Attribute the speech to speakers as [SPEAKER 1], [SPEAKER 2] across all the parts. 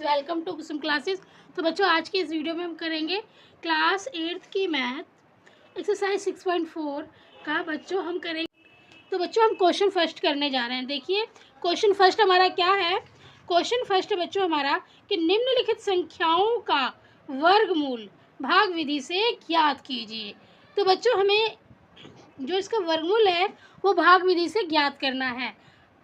[SPEAKER 1] Welcome to Kusum classes. तो बच्चों आज की इस वीडियो में हम करेंगे क्लास 8th की मैथ एक्सरसाइज 6.4 का बच्चों हम करेंगे। तो बच्चों हम क्वेश्चन फर्स्ट करने जा रहे हैं। देखिए क्वेश्चन फर्स्ट हमारा क्या है। क्वेश्चन फर्स्ट है बच्चों हमारा कि निम्नलिखित संख्याओं का वर्गमूल भाग विधि से ज्ञात कीजिए। तो बच्चों हमें जो इसका वर्गमूल है वो भाग विधि से ज्ञात करना है।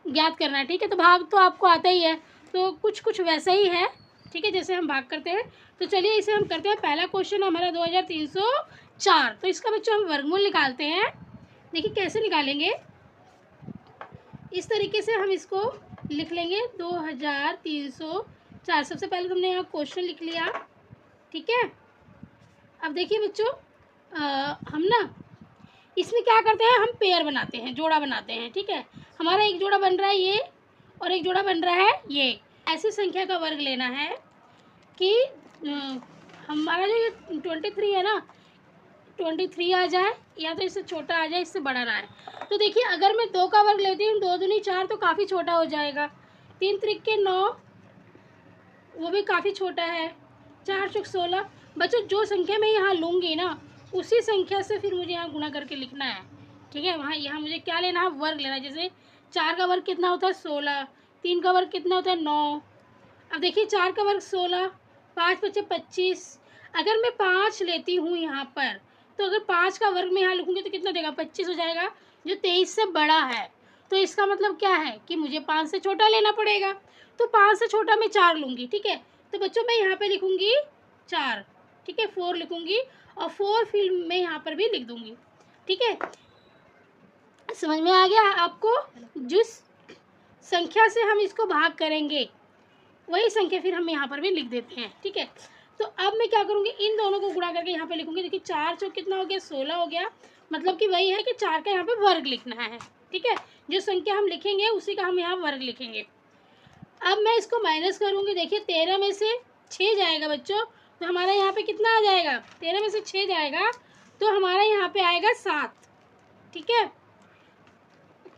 [SPEAKER 1] ठीक है। तो भाग तो आपको आता ही है, तो कुछ कुछ वैसा ही है। ठीक है, जैसे हम भाग करते हैं। तो चलिए इसे हम करते हैं। पहला क्वेश्चन हमारा 2304। तो इसका बच्चों हम वर्गमूल निकालते हैं। देखिए कैसे निकालेंगे, इस तरीके से हम इसको लिख लेंगे 2304। सबसे पहले तो हमने यहाँ क्वेश्चन लिख लिया। ठीक है, अब देखिए बच्चों हम ना इसमें क्या करते हैं, हम पेयर बनाते हैं, जोड़ा बनाते हैं। ठीक है, हमारा एक जोड़ा बन रहा है ये और एक जोड़ा बन रहा है ये। ऐसी संख्या का वर्ग लेना है कि हमारा जो ये 23 है ना, 23 आ जाए या तो इससे छोटा आ जाए, इससे बड़ा ना आए। तो देखिए अगर मैं 2 का वर्ग लेती हूँ, 2 दूनी 4 तो काफ़ी छोटा हो जाएगा। 3 त्रिक 9 वो भी काफ़ी छोटा है। 4 चौक 16। बच्चों जो संख्या मैं यहाँ लूँगी ना उसी संख्या से फिर मुझे यहाँ गुणा करके लिखना है। ठीक है, वहाँ यहाँ मुझे क्या लेना है, वर्ग लेना है। जैसे 4 का वर्ग कितना होता है 16, 3 का वर्ग कितना होता है 9। अब देखिए 4 का वर्ग 16, 5 बचे 25। अगर मैं 5 लेती हूँ यहाँ पर, तो अगर 5 का वर्ग मैं यहाँ लिखूँगी तो कितना देगा, 25 हो जाएगा, जो 23 से बड़ा है। तो इसका मतलब क्या है कि मुझे 5 से छोटा लेना पड़ेगा। तो 5 से छोटा मैं 4 लूँगी। ठीक है, तो बच्चों मैं यहाँ पे लिखूँगी 4। ठीक है, 4 लिखूँगी और 4 फिर मैं यहाँ पर भी लिख दूँगी। ठीक है, समझ में आ गया आपको। जिस संख्या से हम इसको भाग करेंगे वही संख्या फिर हम यहाँ पर भी लिख देते हैं। ठीक है, तो अब मैं क्या करूँगी, इन दोनों को गुणा करके यहाँ पे लिखूँगी। देखिए 4 चौक कितना हो गया, 16 हो गया। मतलब कि वही है कि 4 का यहाँ पे वर्ग लिखना है। ठीक है, जो संख्या हम लिखेंगे उसी का हम यहाँ वर्ग लिखेंगे। अब मैं इसको माइनस करूँगी। देखिए 13 में से 6 जाएगा बच्चों, तो हमारा यहाँ पे कितना आ जाएगा, 13 में से 6 जाएगा तो हमारा यहाँ पे आएगा 7। ठीक है,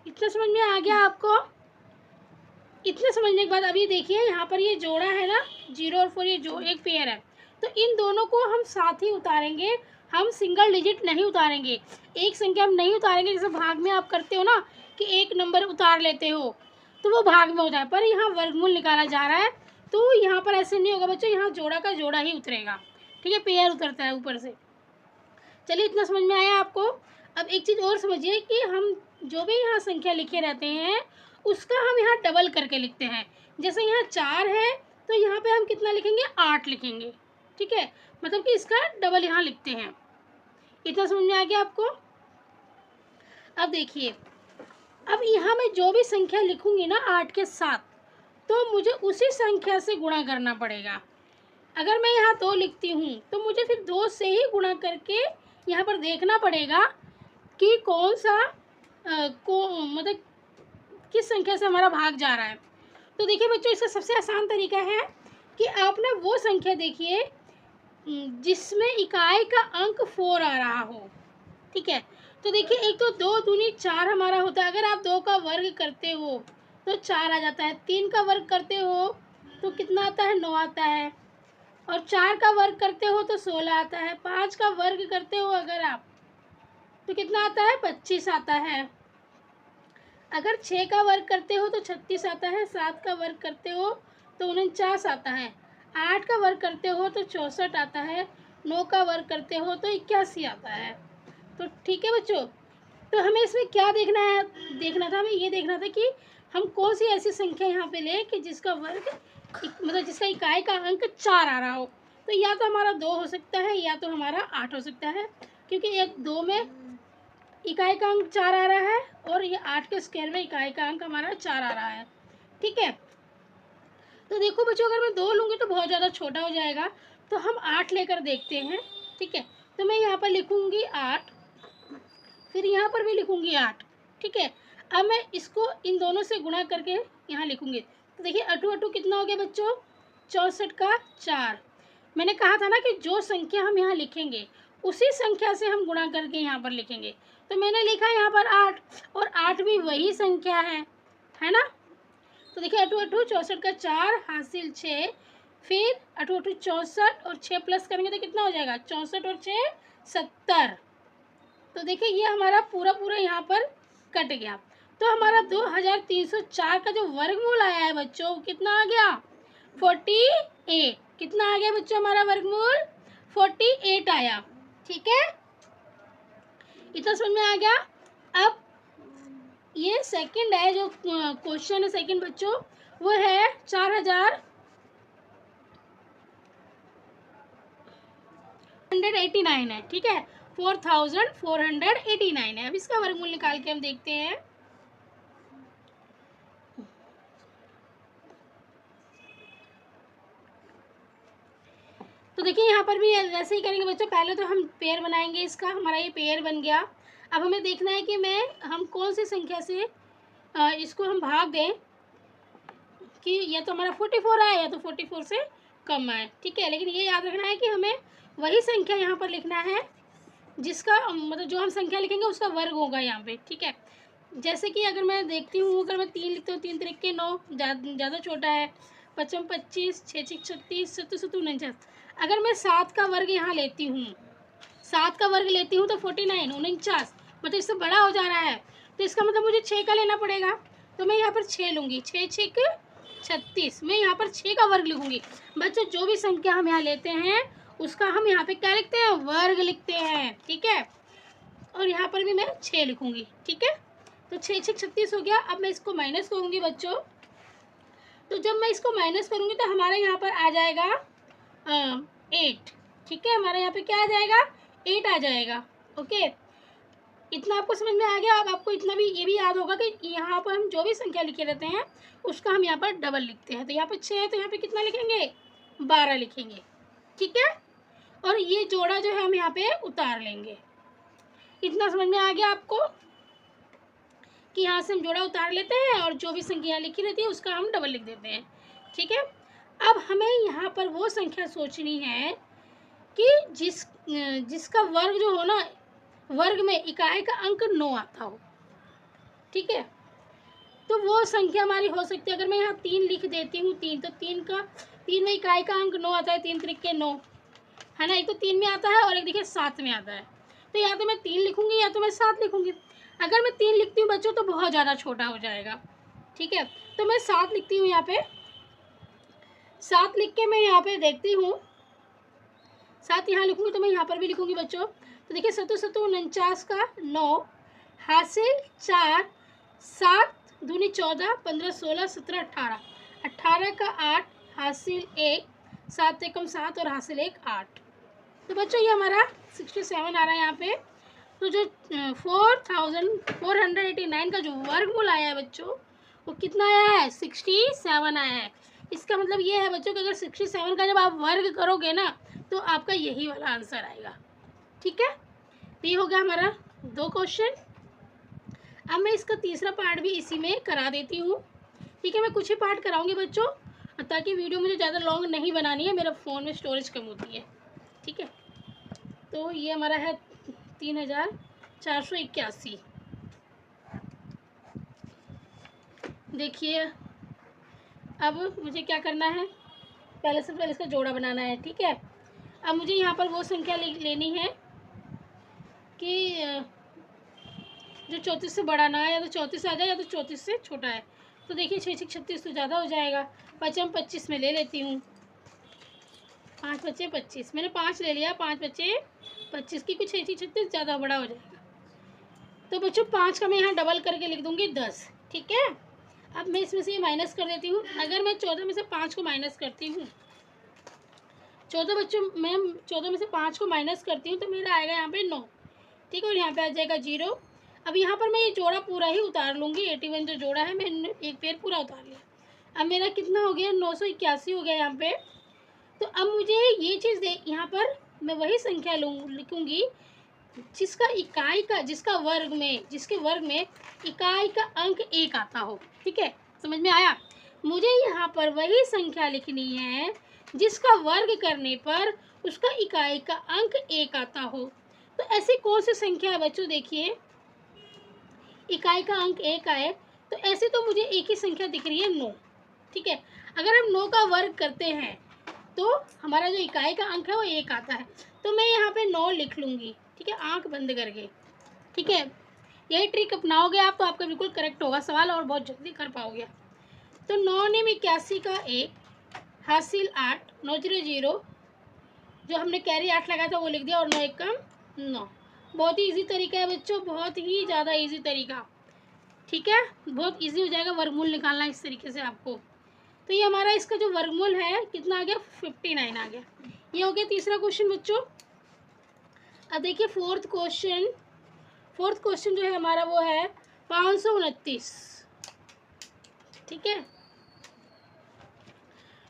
[SPEAKER 1] इतना समझ में आ गया आपको। इतने समझने के बाद अभी देखिए यहाँ पर ये जोड़ा है ना, 0 और 4, ये जो एक पेयर है। तो इन दोनों को हम साथ ही उतारेंगे, हम सिंगल डिजिट नहीं उतारेंगे। एक संख्या हम नहीं उतारेंगे। जैसे भाग में आप करते हो ना कि एक नंबर उतार लेते हो तो वो भाग में होता है, पर यहाँ वर्गमूल निकाला जा रहा है तो यहाँ पर ऐसे नहीं होगा बच्चों, यहाँ जोड़ा का जोड़ा ही उतरेगा। ठीक है, पेयर उतरता है ऊपर से। चलिए इतना समझ में आया आपको। अब एक चीज़ और समझिए कि हम जो भी यहाँ संख्या लिखे रहते हैं उसका हम यहाँ डबल करके लिखते हैं। जैसे यहाँ 4 है तो यहाँ पे हम कितना लिखेंगे, 8 लिखेंगे। ठीक है, मतलब कि इसका डबल यहाँ लिखते हैं। इतना समझ में आ गया आपको। अब देखिए, अब यहाँ मैं जो भी संख्या लिखूंगी ना 8 के साथ, तो मुझे उसी संख्या से गुणा करना पड़ेगा। अगर मैं यहाँ 2 लिखती हूँ तो मुझे फिर 2 से ही गुणा करके यहाँ पर देखना पड़ेगा कि कौन सा मतलब किस संख्या से हमारा भाग जा रहा है। तो देखिए बच्चों, इसका सबसे आसान तरीका है कि आप ना वो संख्या देखिए जिसमें इकाई का अंक 4 आ रहा हो। ठीक है, तो देखिए एक तो 2 दूनी 4 हमारा होता है। अगर आप 2 का वर्ग करते हो तो 4 आ जाता है। 3 का वर्ग करते हो तो कितना आता है, 9 आता है। और 4 का वर्ग करते हो तो 16 आता है। 5 का वर्ग करते हो अगर आप तो कितना आता है, 25 आता है। अगर 6 का वर्ग करते हो तो 36 आता है। 7 का वर्ग करते हो तो 49 आता है। 8 का वर्ग करते हो तो 64 आता है। 9 का वर्ग करते हो तो 81 आता है। तो ठीक है बच्चों, तो हमें इसमें क्या देखना था, हमें ये देखना था कि हम कौन सी ऐसी संख्या यहाँ पे लें कि जिसका वर्ग मतलब जिसका इकाई का अंक 4 आ रहा हो। तो या तो हमारा 2 हो सकता है या तो हमारा 8 हो सकता है, क्योंकि एक 2 में इकाई का अंक 4 आ रहा है और ये 8 के स्क्वायर में इकाई का अंक हमारा 4 आ रहा है। ठीक है, तो देखो बच्चों, अगर मैं 2 लूँगी तो बहुत ज़्यादा छोटा हो जाएगा, तो हम 8 लेकर देखते हैं। ठीक है, तो मैं यहाँ पर लिखूँगी 8, फिर यहाँ पर भी लिखूँगी 8। ठीक है, अब मैं इसको इन दोनों से गुणा करके यहाँ लिखूँगी। तो देखिए अटू अटू कितना हो गया बच्चों, 64 का 4। मैंने कहा था ना कि जो संख्या हम यहाँ लिखेंगे उसी संख्या से हम गुणा करके यहाँ पर लिखेंगे। तो मैंने लिखा यहाँ पर 8 और 8 भी वही संख्या है ना। तो देखिए अटू अटू 64 का 4 हासिल 6, फिर 8 8 64 और 6 प्लस करेंगे तो कितना हो जाएगा, 64 और 6 70। तो देखिए ये हमारा पूरा पूरा यहाँ पर कट गया। तो हमारा 2304 का जो वर्गमूल आया है बच्चों, कितना आ गया, 48। कितना आ गया बच्चों हमारा वर्गमूल, 48 आया। ठीक है, इतना समझ में आ गया। अब ये सेकंड है, जो क्वेश्चन है सेकंड बच्चों, वो है 4489 है। ठीक है, 4489 है। अब इसका वर्गमूल निकाल के हम देखते हैं। तो देखिए यहाँ पर भी वैसे ही करेंगे बच्चों। पहले तो हम पेयर बनाएंगे इसका, हमारा ये पेयर बन गया। अब हमें देखना है कि हम कौन सी संख्या से इसको हम भाग दें कि या तो हमारा 44 आए या तो 44 से कम आए। ठीक है, लेकिन ये याद रखना है कि हमें वही संख्या यहाँ पर लिखना है जिसका मतलब जो हम संख्या लिखेंगे उसका वर्ग होगा यहाँ पे। ठीक है, जैसे कि अगर मैं देखती हूँ, अगर मैं 3 लिखती हूँ, 3 3 9, ज़्यादा छोटा है, 5 25, 6 6 36, 7 7 49। अगर मैं 7 का वर्ग यहाँ लेती हूँ, 7 का वर्ग लेती हूँ तो 49 49, मतलब इससे बड़ा हो जा रहा है। तो इसका मतलब मुझे 6 का लेना पड़ेगा। तो मैं यहाँ पर 6 लूँगी, 6 6 36। मैं यहाँ पर 6 का वर्ग लिखूँगी। बच्चों जो भी संख्या हम यहाँ लेते हैं उसका हम यहाँ पे क्या लिखते हैं, वर्ग लिखते हैं। ठीक है, और यहाँ पर भी मैं 6 लिखूँगी। ठीक है, तो 6 6 36 हो गया। अब मैं इसको माइनस करूँगी बच्चों। तो जब मैं इसको माइनस करूँगी तो हमारे यहाँ पर आ जाएगा 8। ठीक है, हमारे यहाँ पे क्या आ जाएगा, 8 आ जाएगा। ओके, इतना आपको समझ में आ गया। अब आपको इतना भी ये भी याद होगा कि यहाँ पर हम जो भी संख्या लिखे रहते हैं उसका हम यहाँ पर डबल लिखते हैं। तो यहाँ पर 6 है तो यहाँ पे कितना लिखेंगे, 12 लिखेंगे। ठीक है, और ये जोड़ा जो है हम यहाँ पे उतार लेंगे। इतना समझ में आ गया आपको कि यहाँ से हम जोड़ा उतार लेते हैं और जो भी संख्या लिखी रहती है उसका हम डबल लिख देते हैं। ठीक है, अब हमें यहाँ पर वो संख्या सोचनी है कि जिसका वर्ग जो हो ना, वर्ग में इकाई का अंक 9 आता हो। ठीक है, तो वो संख्या हमारी हो सकती है। अगर मैं यहाँ 3 लिख देती हूँ, 3, तो 3 में इकाई का अंक 9 आता है, 3 3 9 है ना। एक तो 3 में आता है और एक देखिए 7 में आता है। तो या तो मैं 3 लिखूँगी या तो मैं 7 लिखूँगी। अगर मैं 3 लिखती हूँ बच्चों तो बहुत ज़्यादा छोटा हो जाएगा। ठीक है, तो मैं 7 लिखती हूँ। यहाँ पे 7 लिख के मैं यहाँ पे देखती हूँ, 7 यहाँ लिखूँगी तो मैं यहाँ पर भी लिखूँगी बच्चों। तो देखिए 7 7 49 का 9 हासिल 4, 7 दूनी 14, 15 16 17 18, 18 का 8 हासिल 1, 7 एकम 7 और हासिल 1 8। तो बच्चों ये हमारा 67 आ रहा है यहाँ पे। तो जो 4489 का जो वर्गमूल आया है बच्चों, वो कितना आया है, 67 आया है। इसका मतलब ये है बच्चों कि अगर 67 का जब आप वर्ग करोगे ना तो आपका यही वाला आंसर आएगा। ठीक है, तो ये हो गया हमारा 2 क्वेश्चन। अब मैं इसका तीसरा पार्ट भी इसी में करा देती हूँ। ठीक है, मैं कुछ ही पार्ट कराऊंगी बच्चों ताकि वीडियो मुझे ज़्यादा लॉन्ग नहीं बनानी है, मेरा फ़ोन में स्टोरेज कम होती है। ठीक है, तो ये हमारा है 3481। देखिए अब मुझे क्या करना है, पहले से पहले इसका जोड़ा बनाना है। ठीक है, अब मुझे यहाँ पर वो संख्या लेनी है कि जो 34 से बड़ा ना है, या तो 34 आ जाए या तो 34 से छोटा है। तो देखिए 6 6 36 तो ज़्यादा हो जाएगा। 5 25 में ले लेती हूँ, 5 बचे 25, मैंने 5 ले लिया, 5 बचे 25 की कुछ 6 6 36 ज़्यादा बड़ा हो जाएगा। तो बच्चों 5 का मैं यहाँ डबल करके लिख दूँगी 10। ठीक है, अब मैं इसमें से ये माइनस कर देती हूँ। अगर मैं 14 में से 5 को माइनस करती हूँ, 14 बच्चों मैं 14 में से 5 को माइनस करती हूँ तो मेरा आएगा यहाँ पे 9। ठीक है, और यहाँ पे आ जाएगा 0। अब यहाँ पर मैं ये जोड़ा पूरा ही उतार लूँगी। 81 जो जोड़ा है मैंने एक पेड़ पूरा उतार लिया। अब मेरा कितना हो गया, 981 हो गया यहाँ पे। तो अब मुझे ये चीज़ देख, यहाँ पर मैं वही संख्या लिखूँगी जिसका जिसके वर्ग में इकाई का अंक 1 आता हो। ठीक है, समझ में आया। मुझे यहाँ पर वही संख्या लिखनी है जिसका वर्ग करने पर उसका इकाई का अंक 1 आता हो। तो ऐसी कौन सी संख्या है बच्चों, देखिए इकाई का अंक 1 आए तो ऐसे तो मुझे एक ही संख्या दिख रही है, 9। ठीक है, अगर हम 9 का वर्ग करते हैं तो हमारा जो इकाई का अंक है वो 1 आता है। तो मैं यहाँ पे 9 लिख लूँगी, ठीक है, आँख बंद करके, ठीक है। यही ट्रिक अपनाओगे आप तो आपका बिल्कुल करेक्ट होगा सवाल और बहुत जल्दी कर पाओगे। तो 9 ने 81 का 1 हासिल 8 900 जो हमने कैरी 8 लगाया था वो लिख दिया और 9 1 कम 9। बहुत ही इजी तरीका है बच्चों, बहुत ही ज़्यादा इजी तरीका, ठीक है, बहुत इजी हो जाएगा वर्गमूल निकालना इस तरीके से आपको। तो ये हमारा इसका जो वर्गमूल है कितना आ गया 59 आ गया। ये हो गया तीसरा क्वेश्चन बच्चों। अब देखिए फोर्थ क्वेश्चन जो है हमारा वो है 529, ठीक है।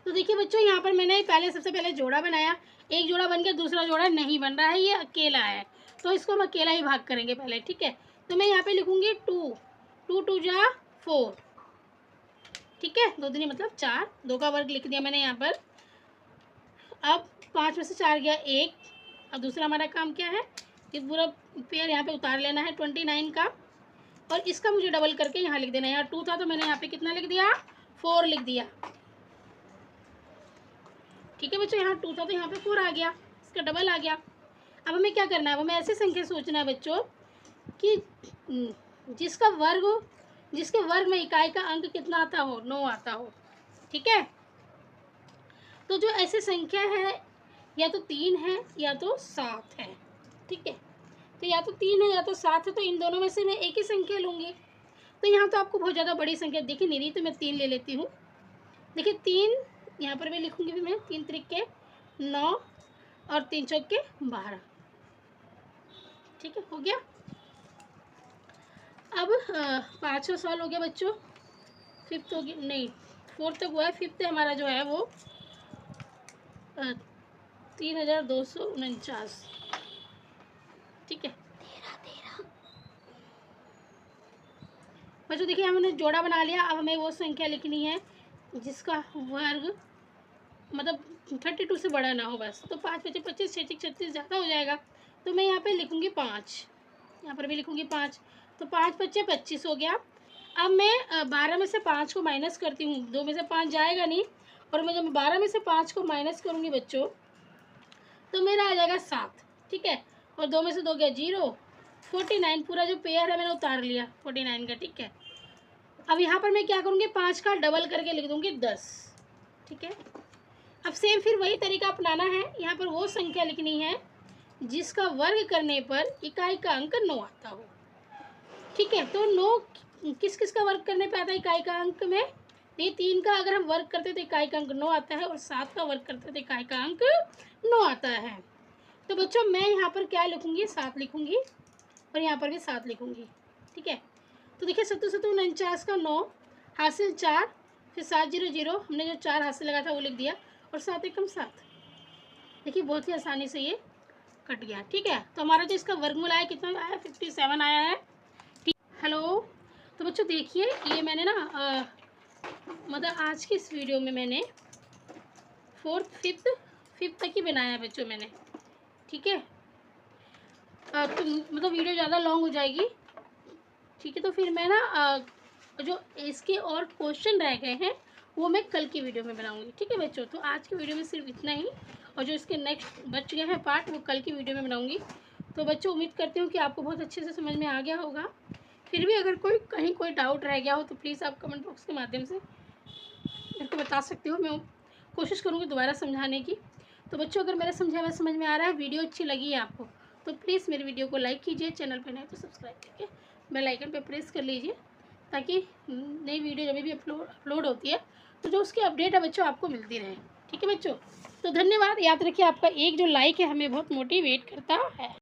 [SPEAKER 1] तो देखिए बच्चों यहाँ पर मैंने सबसे पहले जोड़ा बनाया, एक जोड़ा बन गया, दूसरा जोड़ा नहीं बन रहा है, ये अकेला है, तो इसको हम अकेला ही भाग करेंगे पहले, ठीक है। तो मैं यहाँ पे लिखूँगी 2 2 2 जा 4, ठीक है, 2 दूनी मतलब 4, 2 का वर्ग लिख दिया मैंने यहाँ पर। अब 5 में से 4 गया 1, अब दूसरा हमारा काम क्या है, ये पूरा पेयर यहाँ पे उतार लेना है 29 का, और इसका मुझे डबल करके यहाँ लिख देना है। यहाँ 2 था तो मैंने यहाँ पे कितना लिख दिया 4 लिख दिया, ठीक है बच्चों। यहाँ 2 था तो यहाँ पे 4 आ गया, इसका डबल आ गया। अब हमें क्या करना है, हमें ऐसी संख्या सोचना है बच्चों कि जिसके वर्ग में इकाई का अंक कितना आता हो 9 आता हो, ठीक है। तो जो ऐसी संख्या है या तो 3 है या तो 7 है, ठीक है। तो या तो 3 है या तो 7 है, तो इन दोनों में से मैं एक ही संख्या लूँगी। तो यहाँ तो आपको बहुत ज़्यादा बड़ी संख्या देखिए नहीं रही, तो मैं 3 ले लेती हूँ। देखिए 3 यहाँ पर मैं लिखूँगी भी, मैं 3 त्रिके 9 और 3 चौके 12, ठीक है, हो गया। अब 5वां सवाल हो गया बच्चों, फिफ्थ हो गया नहीं, फोर्थ तक हुआ है, फिफ्थ हमारा जो है वो 3249, ठीक है। बच्चों देखिए हमने जोड़ा बना लिया, अब हमें वो संख्या लिखनी है जिसका वर्ग मतलब 32 से बड़ा ना हो बस। तो 5 5 25 6 36 ज़्यादा हो जाएगा, तो मैं यहाँ पे लिखूँगी 5, यहाँ पर भी लिखूँगी 5, तो 5 5 25 हो गया। अब मैं 12 में से 5 को माइनस करती हूँ, 2 में से 5 जाएगा नहीं, और मैं जब 12 में से 5 को माइनस करूँगी बच्चों तो मेरा आ जाएगा 7, ठीक है, और 2 में से 2 गया 0, 49 पूरा जो पेयर है मैंने उतार लिया 49 का, ठीक है। अब यहाँ पर मैं क्या करूँगी 5 का डबल करके लिख दूँगी 10, ठीक है। अब सेम फिर वही तरीका अपनाना है, यहाँ पर वो संख्या लिखनी है जिसका वर्ग करने पर इकाई का अंक 9 आता हो, ठीक है। तो 9 किस किस का वर्ग करने पे आता है इकाई का अंक में, ये 3 का अगर हम वर्ग करते तो इकाई का अंक 9 आता है, और 7 का वर्ग करते तो इकाई का अंक 9 आता है। तो बच्चों मैं यहाँ पर क्या लिखूँगी 7 लिखूँगी, और यहाँ पर भी 7 लिखूँगी, ठीक है। तो देखिए 7 7 49 का 9 हासिल 4, फिर 7 0 0, हमने जो 4 हासिल लगा था वो लिख दिया, और 7 एकम 7, देखिए बहुत ही आसानी से ये कट गया, ठीक है। तो हमारा जो इसका वर्गमूल आया कितना आया 57 आया है, ठीक। हेलो, तो बच्चों देखिए ये मैंने ना मतलब आज की इस वीडियो में मैंने 4th 5th तक ही बनाया है बच्चों मैंने, ठीक है। तो मतलब वीडियो ज़्यादा लॉन्ग हो जाएगी, ठीक है। तो फिर मैं ना जो इसके और क्वेश्चन रह गए हैं वो मैं कल की वीडियो में बनाऊंगी, ठीक है बच्चों। तो आज की वीडियो में सिर्फ इतना ही, और जो इसके नेक्स्ट बच गए हैं पार्ट वो कल की वीडियो में बनाऊंगी। तो बच्चों उम्मीद करती हूँ कि आपको बहुत अच्छे से समझ में आ गया होगा। फिर भी अगर कहीं कोई डाउट रह गया हो तो प्लीज़ आप कमेंट बॉक्स के माध्यम से मेरे को बता सकते हो, मैं कोशिश करूँगी दोबारा समझाने की। तो बच्चों अगर मेरा समझा हुआ समझ में आ रहा है, वीडियो अच्छी लगी है आपको, तो प्लीज़ मेरी वीडियो को लाइक कीजिए, चैनल पर नए तो सब्सक्राइब करके बेल आइकन पर प्रेस कर लीजिए, ताकि नई वीडियो जब भी अपलोड होती है तो जो उसकी अपडेट है बच्चों आपको मिलती रहे, ठीक है बच्चों। तो धन्यवाद, याद रखिए आपका एक जो लाइक है हमें बहुत मोटिवेट करता है।